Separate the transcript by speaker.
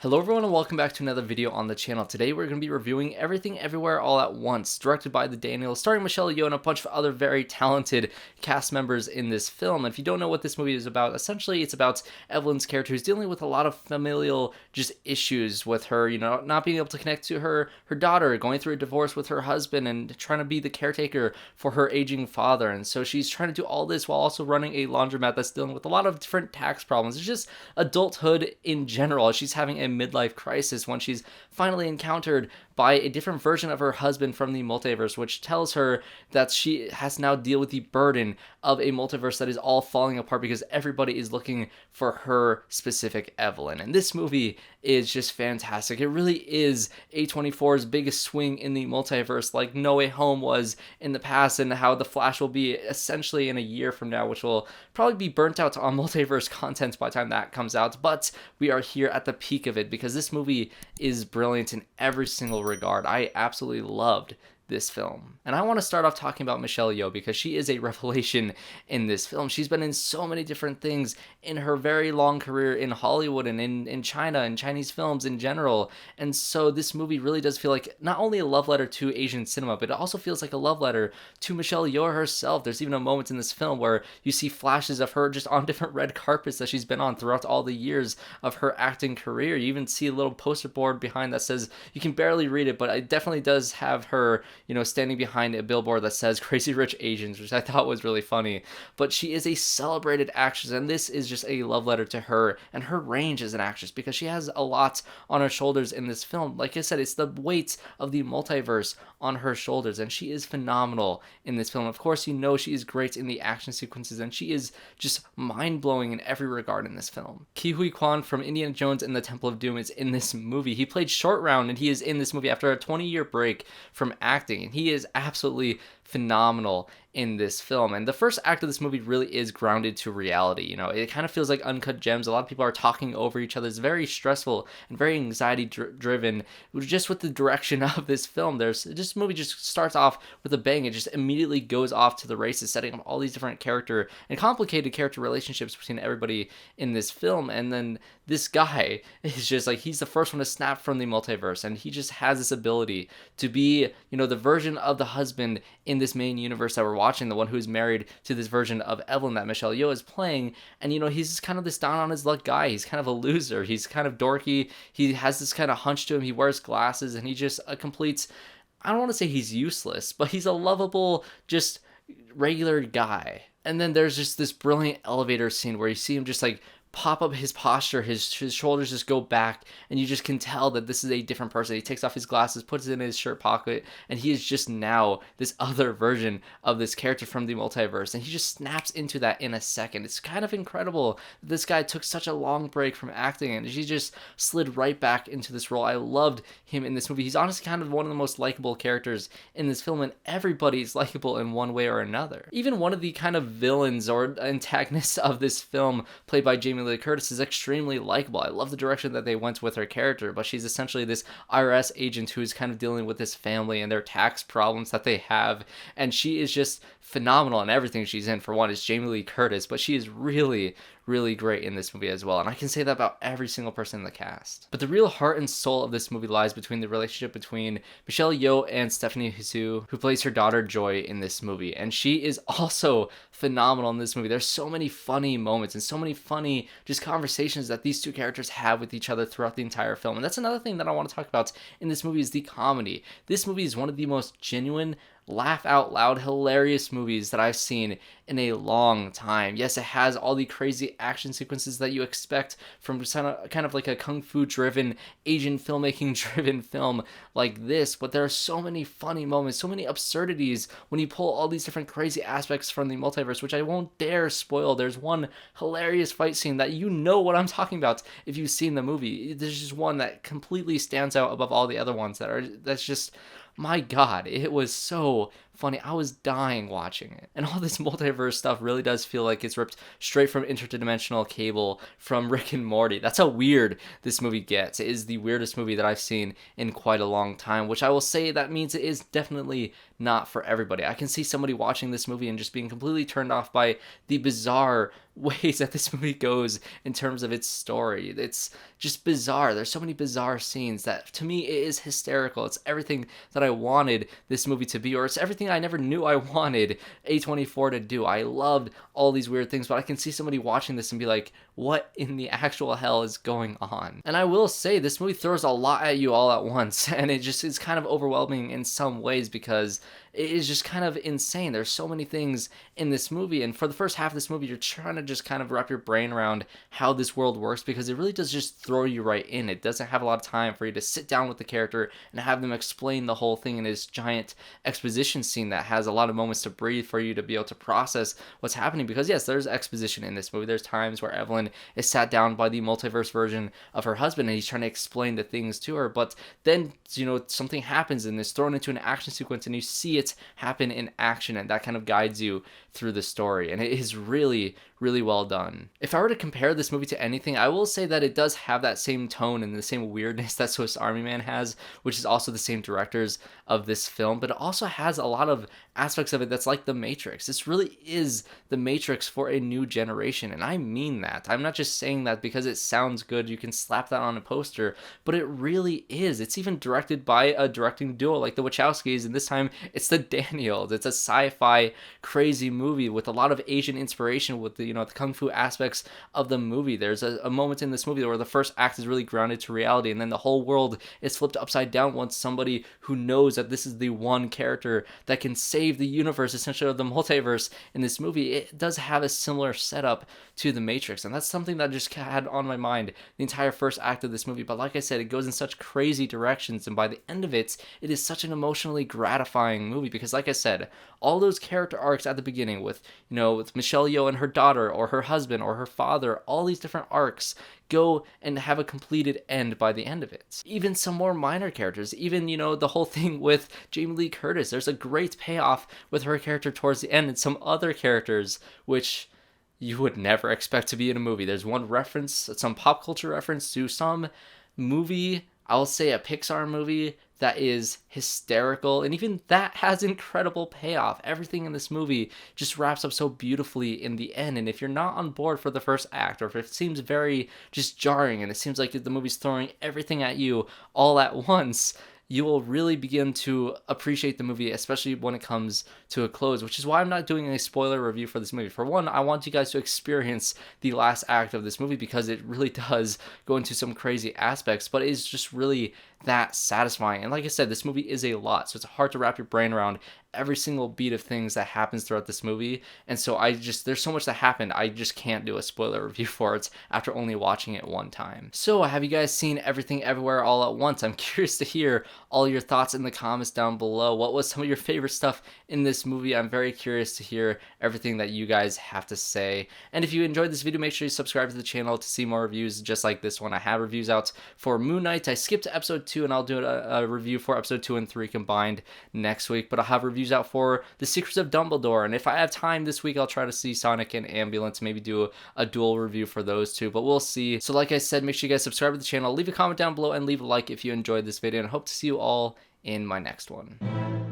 Speaker 1: Hello everyone and welcome back to another video on the channel. Today we're going to be reviewing Everything Everywhere All at Once, directed by the Daniels, starring Michelle Yeoh and a bunch of other very talented cast members in this film. And if you don't know what this movie is about, essentially it's about Evelyn's character who's dealing with a lot of familial issues with her, not being able to connect to her daughter, going through a divorce with her husband and trying to be the caretaker for her aging father. And so she's trying to do all this while also running a laundromat that's dealing with a lot of different tax problems. It's just adulthood in general. She's having a midlife crisis when she's finally encountered by a different version of her husband from the multiverse, which tells her that she has to now deal with the burden of a multiverse that is all falling apart because everybody is looking for her specific Evelyn. And this movie is just fantastic. It really is A24's biggest swing in the multiverse, like No Way Home was in the past, and how The Flash will be essentially in a year from now, which will probably be burnt out on multiverse content by the time that comes out. But we are here at the peak of it because this movie is brilliant in every single regard. I absolutely loved this film. And I want to start off talking about Michelle Yeoh because she is a revelation in this film. She's been in so many different things in her very long career in Hollywood and in China and Chinese films in general. And so this movie really does feel like not only a love letter to Asian cinema, but it also feels like a love letter to Michelle Yeoh herself. There's even a moment in this film where you see flashes of her just on different red carpets that she's been on throughout all the years of her acting career. You even see a little poster board behind that says, you can barely read it, but it definitely does have her standing behind a billboard that says Crazy Rich Asians, which I thought was really funny. But she is a celebrated actress, and this is just a love letter to her and her range as an actress because she has a lot on her shoulders in this film. Like I said, it's the weight of the multiverse on her shoulders, and she is phenomenal in this film. Of course, she is great in the action sequences, and she is just mind-blowing in every regard in this film. Quan from Indiana Jones and the Temple of Doom is in this movie. He played Short Round, and he is in this movie after a 20-year break from acting, and he is absolutely phenomenal in this film. And the first act of this movie really is grounded to reality. It kind of feels like Uncut Gems. A lot of people are talking over each other. It's very stressful and very anxiety driven just with the direction of this film. This movie just starts off with a bang. It just immediately goes off to the races, setting up all these different character and complicated character relationships between everybody in this film. And then this guy is just like, he's the first one to snap from the multiverse, and he just has this ability to be, the version of the husband in this main universe that we're watching, the one who's married to this version of Evelyn that Michelle Yeoh is playing. And he's just kind of this down on his luck guy. He's kind of a loser. He's kind of dorky. He has this kind of hunch to him. He wears glasses, and he just completes, I don't want to say he's useless, but he's a lovable, just regular guy. And then there's just this brilliant elevator scene where you see him just like pop up his posture, his shoulders just go back, and you just can tell that this is a different person. He takes off his glasses, puts it in his shirt pocket, and he is just now this other version of this character from the multiverse, and he just snaps into that in a second. It's kind of incredible that this guy took such a long break from acting, and he just slid right back into this role. I loved him in this movie. He's honestly kind of one of the most likable characters in this film, and everybody's likable in one way or another. Even one of the kind of villains or antagonists of this film, played by Jamie Lee Curtis, is extremely likable. I love the direction that they went with her character, but she's essentially this IRS agent who's kind of dealing with this family and their tax problems that they have, and she is just phenomenal in everything she's in. For one, is Jamie Lee Curtis, but she is really great in this movie as well, and I can say that about every single person in the cast. But the real heart and soul of this movie lies between the relationship between Michelle Yeoh and Stephanie Hsu, who plays her daughter Joy in this movie, and she is also phenomenal in this movie. There's so many funny moments and so many funny just conversations that these two characters have with each other throughout the entire film, and that's another thing that I want to talk about in this movie is the comedy. This movie is one of the most genuine, laugh out loud, hilarious movies that I've seen in a long time. Yes, it has all the crazy action sequences that you expect from kind of like a kung fu driven, Asian filmmaking driven film like this, but there are so many funny moments, so many absurdities when you pull all these different crazy aspects from the multiverse, which I won't dare spoil. There's one hilarious fight scene that what I'm talking about if you've seen the movie. There's just one that completely stands out above all the other ones that's just, my God, it was so funny. I was dying watching it. And all this multiverse stuff really does feel like it's ripped straight from Interdimensional Cable from Rick and Morty. That's how weird this movie gets. It is the weirdest movie that I've seen in quite a long time, which I will say that means it is definitely not for everybody. I can see somebody watching this movie and just being completely turned off by the bizarre ways that this movie goes in terms of its story. It's just bizarre. There's so many bizarre scenes that to me it is hysterical. It's everything that I wanted this movie to be, or it's everything I never knew I wanted A24 to do. I loved all these weird things, but I can see somebody watching this and be like, what in the actual hell is going on? And I will say this movie throws a lot at you all at once, and it just is kind of overwhelming in some ways because it is just kind of insane. There's so many things in this movie, and for the first half of this movie, you're trying to just kind of wrap your brain around how this world works because it really does just throw you right in. It doesn't have a lot of time for you to sit down with the character and have them explain the whole thing in this giant exposition scene that has a lot of moments to breathe for you to be able to process what's happening. Because yes, there's exposition in this movie. There's times where Evelyn is sat down by the multiverse version of her husband and he's trying to explain the things to her, but then something happens and is thrown into an action sequence and you see it happen in action, and that kind of guides you through the story, and it is really well done. If I were to compare this movie to anything, I will say that it does have that same tone and the same weirdness that Swiss Army Man has, which is also the same directors of this film, but it also has a lot of aspects of it that's like The Matrix. This really is The Matrix for a new generation, and I mean that. I'm not just saying that because it sounds good, you can slap that on a poster, but it really is. It's even directed by a directing duo like the Wachowskis, and this time it's the Daniels. It's a sci-fi crazy movie with a lot of Asian inspiration with the kung fu aspects of the movie. There's a moment in this movie where the first act is really grounded to reality, and then the whole world is flipped upside down once somebody who knows that this is the one character that can save the universe, essentially, of the multiverse in this movie. It does have a similar setup to The Matrix, and that's something that I just had on my mind the entire first act of this movie. But like I said, it goes in such crazy directions, and by the end of it, it is such an emotionally gratifying movie because, like I said, all those character arcs at the beginning with Michelle Yeoh and her daughter or her husband or her father, all these different arcs go and have a completed end by the end of it. Even some more minor characters, even the whole thing with Jamie Lee Curtis, there's a great payoff with her character towards the end, and some other characters which you would never expect to be in a movie. There's one reference, some pop culture reference to some movie, I'll say a Pixar movie, that is hysterical, and even that has incredible payoff. Everything in this movie just wraps up so beautifully in the end, and if you're not on board for the first act, or if it seems very just jarring and it seems like the movie's throwing everything at you all at once, you will really begin to appreciate the movie, especially when it comes to a close, which is why I'm not doing a spoiler review for this movie. For one, I want you guys to experience the last act of this movie because it really does go into some crazy aspects, but it's just really that satisfying. And like I said, this movie is a lot, so it's hard to wrap your brain around every single beat of things that happens throughout this movie. And so there's so much that happened, I just can't do a spoiler review for it after only watching it one time. So have you guys seen Everything Everywhere All at Once? I'm curious to hear all your thoughts in the comments down below. What was some of your favorite stuff in this movie? I'm very curious to hear everything that you guys have to say. And if you enjoyed this video, make sure you subscribe to the channel to see more reviews just like this one. I have reviews out for Moon Knight. I skipped episode 2, and I'll do a review for episode 2 and 3 combined next week, but I'll have reviews out for The Secrets of Dumbledore, and if I have time this week, I'll try to see Sonic and Ambulance, maybe do a dual review for those two, but we'll see. So like I said, make sure you guys subscribe to the channel, leave a comment down below, and leave a like if you enjoyed this video, and I hope to see you all in my next one.